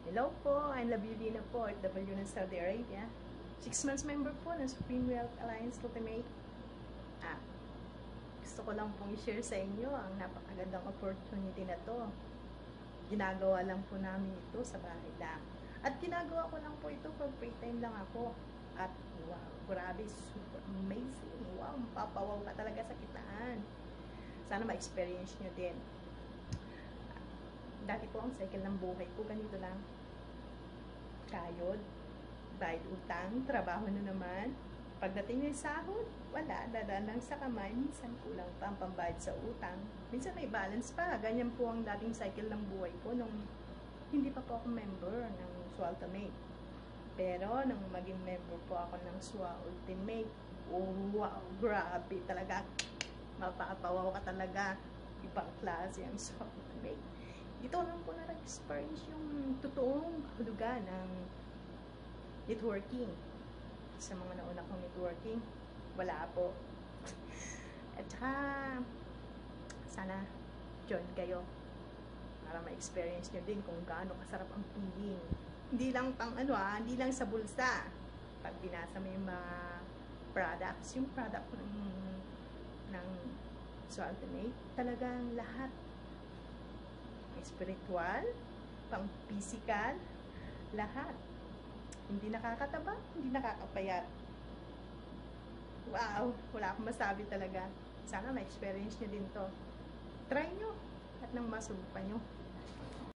Hello po, I'm Labiudina po, OFW ng Saudi Arabia. 6 months member po ng Supreme Wealth Alliance Ultimate. Gusto ko lang pong i-share sa inyo ang napakagandang opportunity na to. Ginagawa lang po namin ito sa bahay lang. At ginagawa ko lang po ito for free time lang ako. At wow, grabe, super amazing. Wow, mapapawaw ka talaga sa kitaan. Sana ma-experience nyo din. Dati po ang cycle ng buhay ko, ganito lang. Kayod, bayad utang, trabaho na naman. Pagdating ng sahod, wala, dadaan lang sa kamay. Minsan kulang pa ang pambayad sa utang. Minsan may balance pa. Ganyan po ang dating cycle ng buhay ko nung hindi pa po ako member ng SWA Ultimate. Pero nung maging member po ako ng SWA Ultimate, oh, wow, grabe talaga. Mapapawaw ka talaga. Ibang klase ang SWA Ultimate. Dito lang po na nag-experience yung totoong hulugan ng networking. Sa mga nauna kong networking, wala po. At saka, sana join kayo para ma-experience nyo din kung gaano kasarap ang feeling. Hindi lang pang hindi lang sa bulsa. Pag binasa mo yung mga products, yung product ng SWA Ultimate, talagang lahat. Spiritual, pang physical, lahat. Hindi nakakataba, hindi nakakapayat. Wow, wala akong masabi talaga. Sana ma-experience nyo din to. Try nyo at nang masubukan nyo.